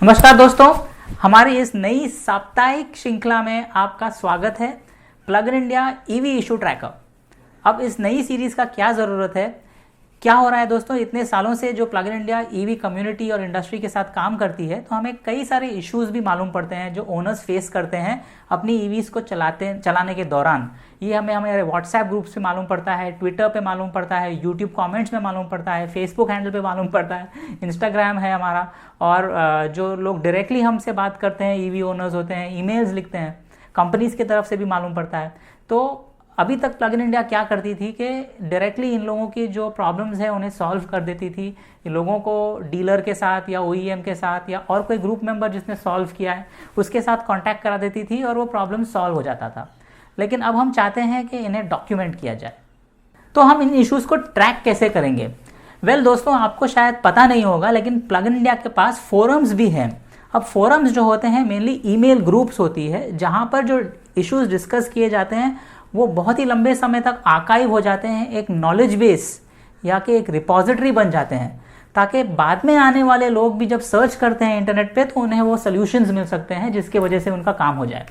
नमस्कार दोस्तों, हमारी इस नई साप्ताहिक श्रृंखला में आपका स्वागत है। Plug in India EV issue tracker. अब इस नई सीरीज का क्या ज़रूरत है, क्या हो रहा है दोस्तों, इतने सालों से जो plug in India EV community और इंडस्ट्री के साथ काम करती है, तो हमें कई सारे इश्यूज भी मालूम पड़ते हैं जो ओनर्स फेस करते हैं अपनी ईवीज को चलाने के दौरान। ये हमें हमारे व्हाट्सएप ग्रुप्स पे मालूम पड़ता है, ट्विटर पे मालूम पड़ता है, यूट्यूब कमेंट्स में मालूम पड़ता है, फेसबुक हैंडल पे मालूम पड़ता है, इंस्टाग्राम है हमारा, और जो लोग डायरेक्टली हमसे बात करते हैं, ईवी ओनर्स होते हैं, ईमेल्स लिखते हैं, कंपनीज की तरफ से भी मालूम पड़ता है। तो अभी तक प्लग इन इंडिया क्या करती थी कि डायरेक्टली इन लोगों की जो प्रॉब्लम्स है उन्हें सॉल्व कर देती थी। इन लोगों को डीलर के साथ या ओईएम के साथ या और कोई ग्रुप मेंबर जिसने सॉल्व किया है उसके साथ कांटेक्ट करा देती थी और वो प्रॉब्लम सॉल्व हो जाता था। लेकिन अब हम चाहते हैं कि इन्हें डॉक्यूमेंट किया जाए। तो हम इन इश्यूज़ को ट्रैक कैसे करेंगे? वेल दोस्तों, आपको शायद पता नहीं होगा, लेकिन प्लग इन इंडिया के पास फोरम्स भी हैं। अब फोरम्स जो होते हैं मेनली ईमेल ग्रुप्स होती है, जहाँ पर जो इश्यूज डिस्कस किए जाते हैं वो बहुत ही लंबे समय तक आर्काइव हो जाते हैं, एक नॉलेज बेस या कि एक रिपोजिटरी बन जाते हैं, ताकि बाद में आने वाले लोग भी जब सर्च करते हैं इंटरनेट पे तो उन्हें वो सॉल्यूशंस मिल सकते हैं जिसकी वजह से उनका काम हो जाए।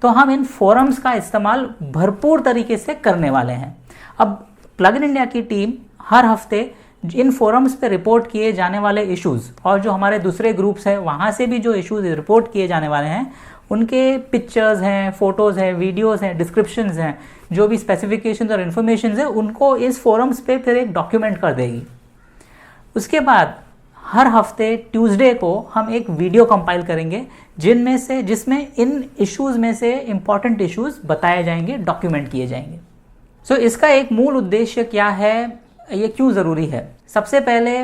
तो हम इन फोरम्स का इस्तेमाल भरपूर तरीके से करने वाले हैं। अब प्लग इन इंडिया की टीम हर हफ्ते इन फोरम्स पे रिपोर्ट किए जाने वाले इश्यूज और जो हमारे दूसरे ग्रुप्स हैं वहाँ से भी जो इश्यूज रिपोर्ट किए जाने वाले हैं उनके पिक्चर्स हैं, फोटोज़ हैं, वीडियोज़ हैं, डिस्क्रिप्शंस हैं, जो भी स्पेसिफिकेशंस और इन्फॉर्मेशन है उनको इस फोरम्स पे फिर एक डॉक्यूमेंट कर देगी। उसके बाद हर हफ्ते ट्यूसडे को हम एक वीडियो कंपाइल करेंगे जिसमें इन इश्यूज़ में से इम्पॉर्टेंट इश्यूज़ बताए जाएंगे, डॉक्यूमेंट किए जाएंगे। सो इसका एक मूल उद्देश्य क्या है, ये क्यों ज़रूरी है? सबसे पहले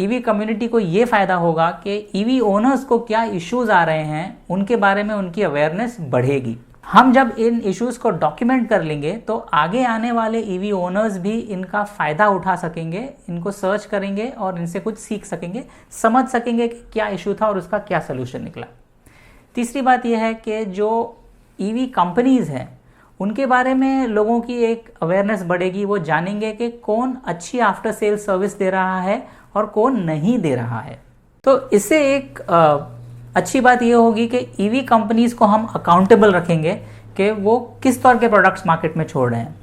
ईवी कम्युनिटी को ये फ़ायदा होगा कि ईवी ओनर्स को क्या इश्यूज़ आ रहे हैं उनके बारे में उनकी अवेयरनेस बढ़ेगी। हम जब इन इश्यूज़ को डॉक्यूमेंट कर लेंगे तो आगे आने वाले ईवी ओनर्स भी इनका फ़ायदा उठा सकेंगे, इनको सर्च करेंगे और इनसे कुछ सीख सकेंगे, समझ सकेंगे कि क्या इशू था और उसका क्या सोल्यूशन निकला। तीसरी बात यह है कि जो ईवी कंपनीज़ हैं उनके बारे में लोगों की एक अवेयरनेस बढ़ेगी, वो जानेंगे कि कौन अच्छी आफ्टर सेल सर्विस दे रहा है और कौन नहीं दे रहा है। तो इससे एक अच्छी बात यह होगी कि ईवी कंपनीज को हम अकाउंटेबल रखेंगे कि वो किस तरह के प्रोडक्ट्स मार्केट में छोड़ रहे हैं।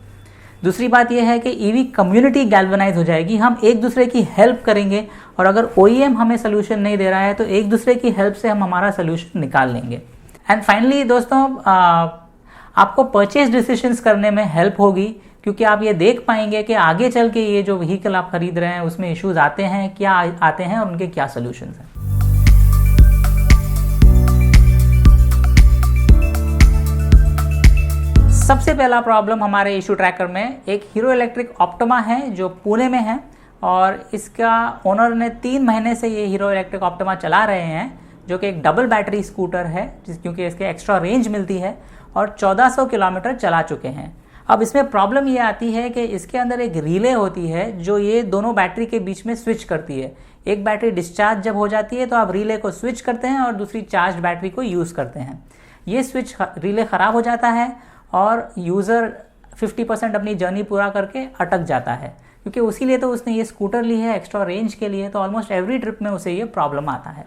दूसरी बात यह है कि ईवी कम्युनिटी गैल्वनाइज हो जाएगी, हम एक दूसरे की हेल्प करेंगे और अगर ओईएम हमें सोल्यूशन नहीं दे रहा है तो एक दूसरे की हेल्प से हम हमारा सोल्यूशन निकाल लेंगे। एंड फाइनली दोस्तों, आपको परचेज डिसीजंस करने में हेल्प होगी, क्योंकि आप ये देख पाएंगे कि आगे चल के ये जो व्हीकल आप खरीद रहे हैं उसमें इश्यूज आते हैं, क्या आते हैं और उनके क्या सॉल्यूशंस हैं। सबसे पहला प्रॉब्लम हमारे इशू ट्रैकर में एक हीरो इलेक्ट्रिक ऑप्टिमा है जो पुणे में है, और इसका ओनर ने 3 महीने से ये हीरो इलेक्ट्रिक ऑप्टिमा चला रहे हैं, जो कि एक डबल बैटरी स्कूटर है क्योंकि इसके एक्स्ट्रा रेंज मिलती है, और 1400 किलोमीटर चला चुके हैं। अब इसमें प्रॉब्लम ये आती है कि इसके अंदर एक रिले होती है जो ये दोनों बैटरी के बीच में स्विच करती है। एक बैटरी डिस्चार्ज जब हो जाती है तो आप रिले को स्विच करते हैं और दूसरी चार्ज बैटरी को यूज़ करते हैं। ये स्विच रिले ख़राब हो जाता है और यूज़र 50% अपनी जर्नी पूरा करके अटक जाता है, क्योंकि उसी लिए तो उसने ये स्कूटर ली है एक्स्ट्रा रेंज के लिए, तो ऑलमोस्ट एवरी ट्रिप में उसे ये प्रॉब्लम आता है।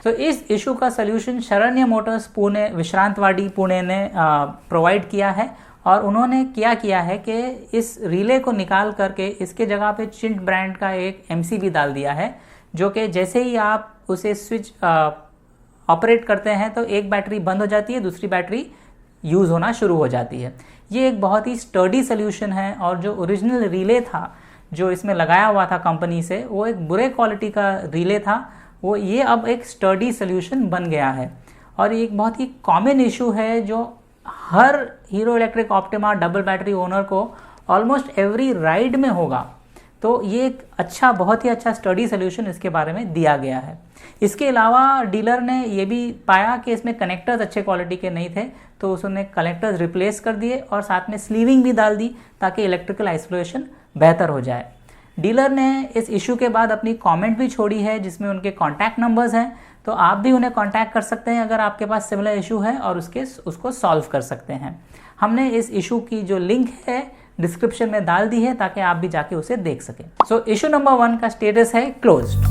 तो इस इशू का सल्यूशन शरण्य मोटर्स पुणे, विश्रांतवाड़ी पुणे ने प्रोवाइड किया है, और उन्होंने क्या किया है कि इस रिले को निकाल करके इसके जगह पे चिंट ब्रांड का एक एमसीबी डाल दिया है, जो कि जैसे ही आप उसे स्विच ऑपरेट करते हैं तो एक बैटरी बंद हो जाती है, दूसरी बैटरी यूज़ होना शुरू हो जाती है। ये एक बहुत ही स्टर्डी सोल्यूशन है, और जो ओरिजिनल रिले था जो इसमें लगाया हुआ था कंपनी से, वो एक बुरे क्वालिटी का रिले था, वो ये अब एक स्टर्डी सोल्यूशन बन गया है। और ये एक बहुत ही कॉमन इशू है जो हर Hero electric Optima double battery owner को ऑलमोस्ट एवरी राइड में होगा। तो ये एक अच्छा, बहुत ही अच्छा स्टडी सोल्यूशन इसके बारे में दिया गया है। इसके अलावा डीलर ने ये भी पाया कि इसमें कनेक्टर्स अच्छे क्वालिटी के नहीं थे, तो उसने कनेक्टर्स रिप्लेस कर दिए और साथ में स्लीविंग भी डाल दी ताकि इलेक्ट्रिकल आइसोलेशन बेहतर हो जाए। डीलर ने इस इशू के बाद अपनी कमेंट भी छोड़ी है जिसमें उनके कॉन्टैक्ट नंबर्स हैं, तो आप भी उन्हें कॉन्टैक्ट कर सकते हैं अगर आपके पास सिमिलर इशू है और उसको सॉल्व कर सकते हैं। हमने इस इशू की जो लिंक है डिस्क्रिप्शन में डाल दी है ताकि आप भी जाके उसे देख सकें। सो इशू नंबर 1 का स्टेटस है क्लोज्ड।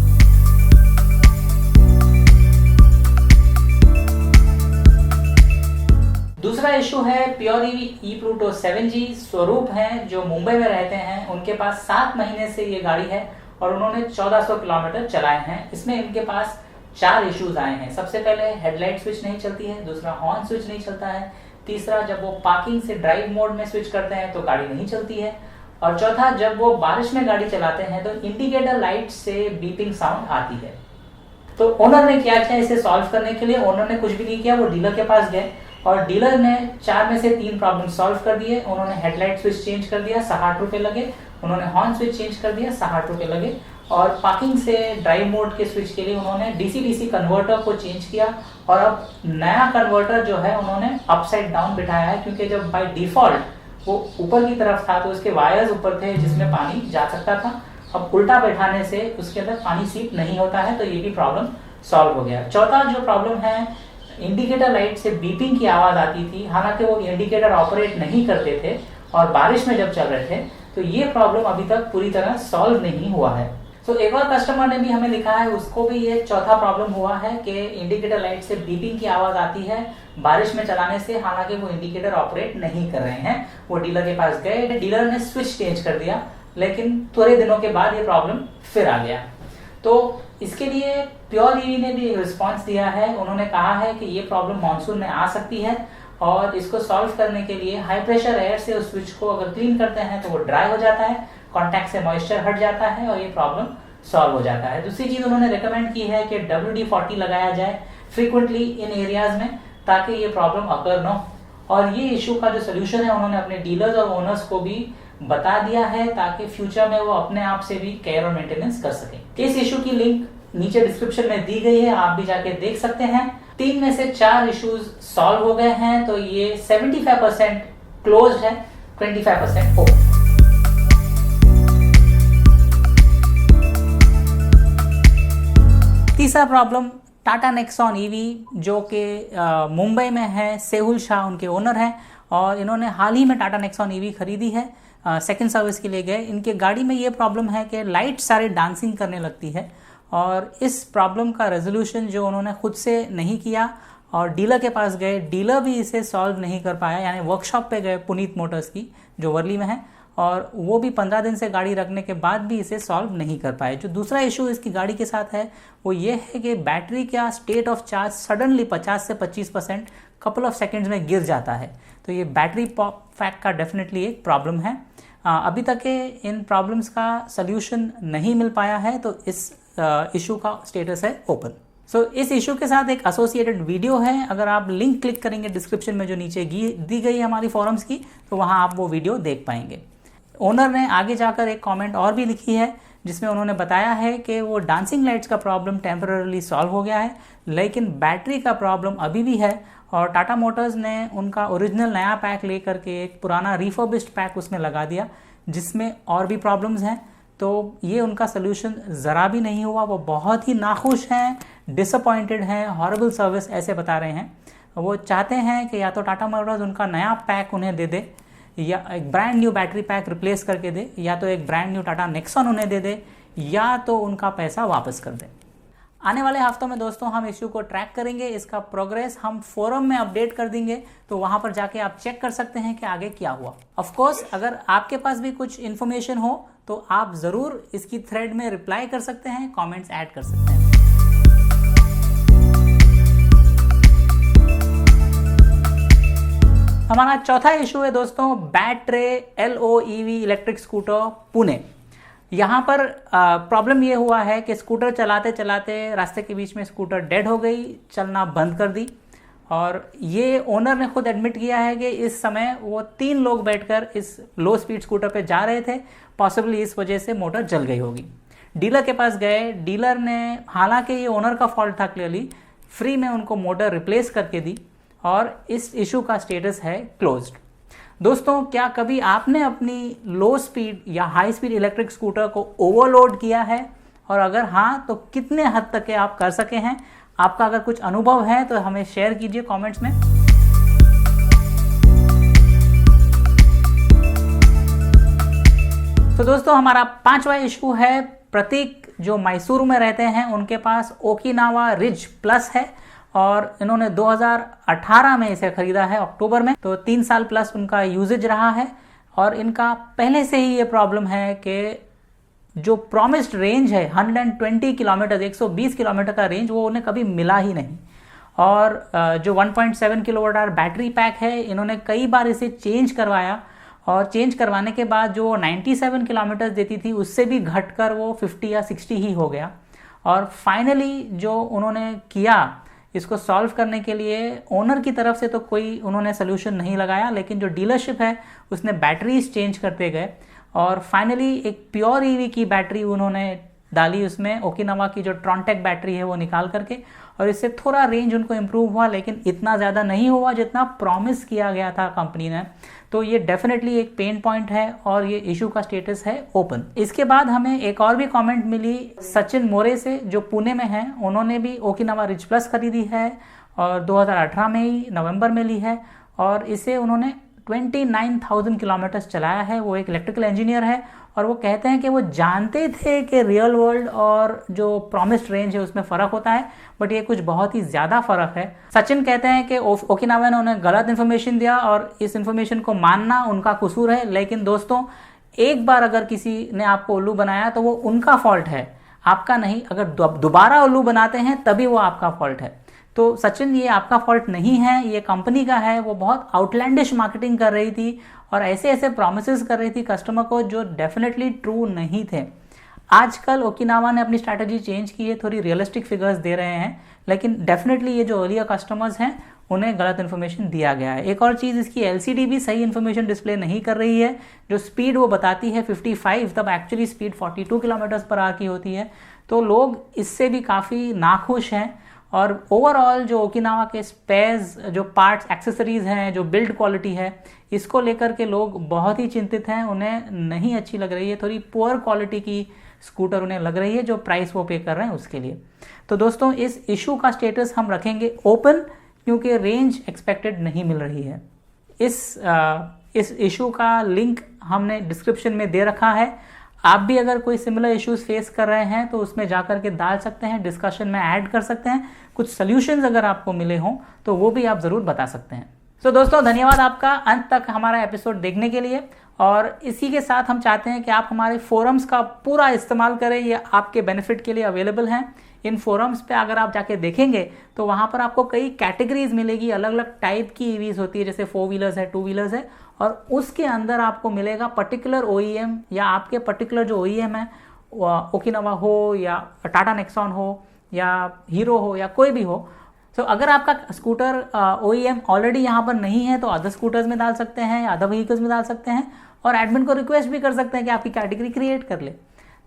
दूसरा इशू है प्योर ईवी ई प्लूटो 7G। स्वरूप हैं जो मुंबई में रहते हैं, उनके पास 7 महीने से ये गाड़ी है और उन्होंने 1400 किलोमीटर चलाए हैं। इसमें इनके पास 4 इश्यूज आए हैं। सबसे पहले हेडलाइट स्विच नहीं चलती है, दूसरा हॉर्न स्विच नहीं चलता है, तीसरा जब वो पार्किंग से ड्राइव मोड में स्विच करते हैं तो गाड़ी नहीं चलती है, और चौथा जब वो बारिश में गाड़ी चलाते हैं तो इंडिकेटर लाइट से बीपिंग साउंड आती है। तो ओनर ने क्या किया इसे सॉल्व करने के लिए? ओनर ने कुछ भी नहीं किया, वो डीलर के पास गए और डीलर ने 4 में से 3 प्रॉब्लम सॉल्व कर दिए। उन्होंने हेडलाइट स्विच चेंज कर दिया, 60 रुपए लगे। उन्होंने हॉर्न स्विच चेंज कर दिया, 60 रुपए लगे। और पार्किंग से ड्राइव मोड के स्विच के लिए उन्होंने डीसी कन्वर्टर को चेंज किया और अब नया कन्वर्टर जो है उन्होंने अपसाइड डाउन बिठाया है, क्योंकि जब बाय डिफॉल्ट वो ऊपर की तरफ था तो उसके वायर्स ऊपर थे जिसमें पानी जा सकता था। अब उल्टा बैठाने से उसके अंदर पानी सीप नहीं होता है, तो ये भी प्रॉब्लम सॉल्व हो गया। चौथा जो प्रॉब्लम है, इंडिकेटर लाइट से बीपिंग की आवाज आती थी, हालांकि वो इंडिकेटर ऑपरेट नहीं करते थे और बारिश में जब चल रहे थे, तो ये प्रॉब्लम अभी तक पूरी तरह सॉल्व नहीं हुआ है। तो एक और कस्टमर ने भी हमें लिखा है, उसको भी ये चौथा प्रॉब्लम हुआ है कि इंडिकेटर लाइट से बीपिंग की आवाज आती है बारिश में चलाने से, हालांकि वो इंडिकेटर ऑपरेट नहीं कर रहे हैं। वो डीलर के पास गए, डीलर ने स्विच चेंज कर दिया, लेकिन थोड़े दिनों के बाद ये प्रॉब्लम फिर आ गया। तो इसके लिए प्योर ईवी ने भी रिस्पॉन्स दिया है। उन्होंने कहा है कि ये प्रॉब्लम मानसून में आ सकती है और इसको सॉल्व करने के लिए हाई प्रेशर एयर से उस स्विच को अगर क्लीन करते हैं तो वो ड्राई हो जाता है, कॉन्टैक्ट से मॉइस्चर हट जाता है और ये प्रॉब्लम सॉल्व हो जाता है। दूसरी चीज उन्होंने रिकमेंड की है कि WD-40 लगाया जाए फ्रीक्वेंटली इन एरियाज में, ताकि ये प्रॉब्लम अकर न हो। और ये इशू का जो सोल्यूशन है उन्होंने अपने डीलर्स और ओनर्स को भी बता दिया है, ताकि फ्यूचर में वो अपने आप से भी केयर और मेंटेनेंस कर सके। इस इशू की लिंक नीचे डिस्क्रिप्शन में दी गई है, आप भी जाके देख सकते हैं। 3 में से 4 इश्यूज सॉल्व हो गए हैं, तो ये 75% क्लोज है, 25% ओपन। तीसरा प्रॉब्लम टाटा नेक्सॉन ईवी, जो कि मुंबई में है। सेहुल शाह उनके ओनर हैं और इन्होंने हाल ही में टाटा नेक्सॉन ईवी खरीदी है, सेकंड सर्विस के लिए गए। इनके गाड़ी में ये प्रॉब्लम है कि लाइट सारे डांसिंग करने लगती है और इस प्रॉब्लम का रेजोल्यूशन जो उन्होंने खुद से नहीं किया और डीलर के पास गए, डीलर भी इसे सॉल्व नहीं कर पाया, यानी वर्कशॉप पे गए पुनीत मोटर्स की जो वर्ली में है, और वो भी 15 दिन से गाड़ी रखने के बाद भी इसे सॉल्व नहीं कर पाए। जो दूसरा इशू इसकी गाड़ी के साथ है वो ये है कि बैटरी का स्टेट ऑफ चार्ज सडनली 50 से 25% कपल ऑफ सेकेंड्स में गिर जाता है। तो ये बैटरी पॉप फैक्ट का डेफिनेटली एक प्रॉब्लम है। अभी तक के इन प्रॉब्लम्स का सल्यूशन नहीं मिल पाया है, तो इस इशू का स्टेटस है ओपन। सो इस इशू के साथ एक एसोसिएटेड वीडियो है, अगर आप लिंक क्लिक करेंगे डिस्क्रिप्शन में जो नीचे दी गई है हमारी फोरम्स की, तो वहां आप वो वीडियो देख पाएंगे। ओनर ने आगे जाकर एक कमेंट और भी लिखी है जिसमें उन्होंने बताया है कि वो डांसिंग लाइट्स का प्रॉब्लम टेम्पररी सॉल्व हो गया है, लेकिन बैटरी का प्रॉब्लम अभी भी है और टाटा मोटर्स ने उनका ओरिजिनल नया पैक लेकर के एक पुराना रिफर्बिश्ड पैक उसमें लगा दिया जिसमें और भी प्रॉब्लम्स हैं। तो ये उनका सोल्यूशन ज़रा भी नहीं हुआ। वो बहुत ही नाखुश हैं, डिसअपॉइंटेड हैं, हॉरेबल सर्विस ऐसे बता रहे हैं। वो चाहते हैं कि या तो टाटा मोटर्स उनका नया पैक उन्हें दे दे, या एक brand new battery pack replace करके दे, या तो एक ब्रांड न्यू टाटा नेक्सॉन उन्हें दे दे, या तो उनका पैसा वापस कर दे। आने वाले हफ्तों में दोस्तों हम इश्यू को ट्रैक करेंगे, इसका प्रोग्रेस हम फोरम में अपडेट कर देंगे, तो वहां पर जाके आप चेक कर सकते हैं कि आगे क्या हुआ। ऑफ कोर्स अगर आपके पास भी कुछ इन्फॉर्मेशन हो तो आप जरूर इसकी थ्रेड में रिप्लाई कर सकते हैं, कमेंट्स ऐड कर सकते हैं। हमारा चौथा इशू है दोस्तों बैटरे LOEV इलेक्ट्रिक स्कूटर पुणे। यहाँ पर प्रॉब्लम ये हुआ है कि स्कूटर चलाते चलाते रास्ते के बीच में स्कूटर डेड हो गई, चलना बंद कर दी, और ये ओनर ने खुद एडमिट किया है कि इस समय वो 3 लोग बैठकर इस लो स्पीड स्कूटर पे जा रहे थे, पॉसिबली इस वजह से मोटर जल गई होगी। डीलर के पास गए, डीलर ने, हालांकि ये ओनर का फॉल्ट था क्लियरली, फ्री में उनको मोटर रिप्लेस करके दी और इस इशू का स्टेटस है क्लोज्ड। दोस्तों क्या कभी आपने अपनी लो स्पीड या हाई स्पीड इलेक्ट्रिक स्कूटर को ओवरलोड किया है, और अगर हाँ तो कितने हद तक के आप कर सके हैं? आपका अगर कुछ अनुभव है तो हमें शेयर कीजिए कमेंट्स में। तो दोस्तों हमारा 5वां इशू है प्रतीक, जो मैसूर में रहते हैं, उनके पास ओकिनावा रिज प्लस है और इन्होंने 2018 में इसे खरीदा है अक्टूबर में, तो 3 साल प्लस उनका यूजेज रहा है। और इनका पहले से ही ये प्रॉब्लम है कि जो प्रॉमिस्ड रेंज है 120 किलोमीटर, 120 किलोमीटर का रेंज, वो उन्हें कभी मिला ही नहीं। और जो 1.7 किलोवाट आवर बैटरी पैक है, इन्होंने कई बार इसे चेंज करवाया और चेंज करवाने के बाद जो 97 किलोमीटर देती थी उससे भी घटकर वो 50 या 60 ही हो गया। और फाइनली जो उन्होंने किया इसको सॉल्व करने के लिए, ओनर की तरफ से तो कोई उन्होंने सोल्यूशन नहीं लगाया, लेकिन जो डीलरशिप है उसने बैटरीज चेंज करते गए और फाइनली एक प्योर ईवी की बैटरी उन्होंने डाली उसमें, ओकिनावा की जो ट्रॉन्टेक बैटरी है वो निकाल करके, और इससे थोड़ा रेंज उनको इम्प्रूव हुआ, लेकिन इतना ज़्यादा नहीं हुआ जितना प्रॉमिस किया गया था कंपनी ने। तो ये डेफिनेटली एक पेन पॉइंट है और ये इशू का स्टेटस है ओपन। इसके बाद हमें एक और भी कमेंट मिली सचिन मोरे से, जो पुणे में है। उन्होंने भी ओकिनावा रिच प्लस खरीदी है और 2018 में ही नवंबर में ली है और इसे उन्होंने 29,000 किलोमीटर्स चलाया है। वो एक इलेक्ट्रिकल इंजीनियर है और वो कहते हैं कि वो जानते थे कि रियल वर्ल्ड और जो प्रॉमिस्ड रेंज है उसमें फ़र्क होता है, बट ये कुछ बहुत ही ज़्यादा फ़र्क है। सचिन कहते हैं कि ओकिनावा ने उन्हें गलत इन्फॉर्मेशन दिया और इस इन्फॉर्मेशन को मानना उनका कसूर है। लेकिन दोस्तों, एक बार अगर किसी ने आपको उल्लू बनाया तो वो उनका फॉल्ट है, आपका नहीं। अगर दोबारा उल्लू बनाते हैं तभी वो आपका फॉल्ट है। तो सचिन, ये आपका फॉल्ट नहीं है, ये कंपनी का है। वो बहुत आउटलैंडिश मार्केटिंग कर रही थी और ऐसे ऐसे प्रॉमिसेस कर रही थी कस्टमर को जो डेफिनेटली ट्रू नहीं थे। आजकल ओकिनावा ने अपनी स्ट्रैटेजी चेंज की है, थोड़ी रियलिस्टिक फिगर्स दे रहे हैं, लेकिन डेफिनेटली ये जो अर्लियर कस्टमर्स हैं उन्हें गलत इन्फॉर्मेशन दिया गया है। एक और चीज़, इसकी एलसीडी भी सही इन्फॉर्मेशन डिस्प्ले नहीं कर रही है। जो स्पीड वो बताती है 55, तब actually speed 42 kilometre per hour की होती है। तो लोग इससे भी काफ़ी नाखुश हैं। और ओवरऑल जो ओकिनावा के स्पेयर्स, जो पार्ट्स, एक्सेसरीज हैं, जो बिल्ड क्वालिटी है, इसको लेकर के लोग बहुत ही चिंतित हैं। उन्हें नहीं अच्छी लग रही है, थोड़ी पुअर क्वालिटी की स्कूटर उन्हें लग रही है जो प्राइस वो पे कर रहे हैं उसके लिए। तो दोस्तों, इस इशू का स्टेटस हम रखेंगे ओपन, क्योंकि रेंज एक्सपेक्टेड नहीं मिल रही है। इस इशू का लिंक हमने डिस्क्रिप्शन में दे रखा है। आप भी अगर कोई सिमिलर इश्यूज फेस कर रहे हैं तो उसमें जाकर के डाल सकते हैं, डिस्कशन में ऐड कर सकते हैं। कुछ सॉल्यूशंस अगर आपको मिले हों तो वो भी आप ज़रूर बता सकते हैं। तो दोस्तों, धन्यवाद आपका अंत तक हमारा एपिसोड देखने के लिए। और इसी के साथ हम चाहते हैं कि आप हमारे फोरम्स का पूरा इस्तेमाल करें, ये आपके बेनिफिट के लिए अवेलेबल हैं। इन फोरम्स पे अगर आप जाके देखेंगे तो वहाँ पर आपको कई कैटेगरीज मिलेगी, अलग अलग टाइप की ईवीज होती है, जैसे 4 व्हीलर्स है, 2 व्हीलर्स है, और उसके अंदर आपको मिलेगा पर्टिकुलर ओईएम या आपके पर्टिकुलर जो ओईएम है, ओकिनावा हो या टाटा नेक्सॉन हो या हीरो हो या कोई भी हो। तो अगर आपका स्कूटर ओईएम ऑलरेडी यहाँ पर नहीं है तो अदर स्कूटर्स में डाल सकते हैं या अदर व्हीकल्स में डाल सकते हैं, और एडमिन को रिक्वेस्ट भी कर सकते हैं कि आपकी कैटेगरी क्रिएट कर ले।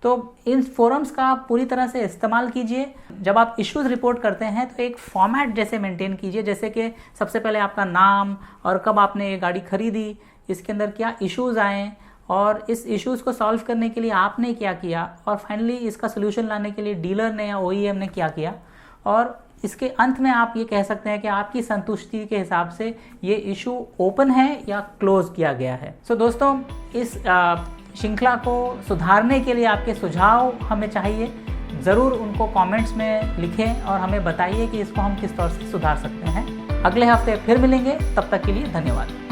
तो इन फोरम्स का पूरी तरह से इस्तेमाल कीजिए। जब आप इश्यूज रिपोर्ट करते हैं तो एक फॉर्मेट जैसे मेंटेन कीजिए, जैसे कि सबसे पहले आपका नाम और कब आपने ये गाड़ी खरीदी, इसके अंदर क्या इश्यूज आए और इस इश्यूज को सॉल्व करने के लिए आपने क्या किया, और फाइनली इसका सोल्यूशन लाने के लिए डीलर ने या ओईएम ने क्या किया, और इसके अंत में आप ये कह सकते हैं कि आपकी संतुष्टि के हिसाब से ये इशू ओपन है या क्लोज किया गया है। सो दोस्तों, इस श्रृंखला को सुधारने के लिए आपके सुझाव हमें चाहिए। ज़रूर उनको कमेंट्स में लिखें और हमें बताइए कि इसको हम किस तरह से सुधार सकते हैं। अगले हफ्ते फिर मिलेंगे, तब तक के लिए धन्यवाद।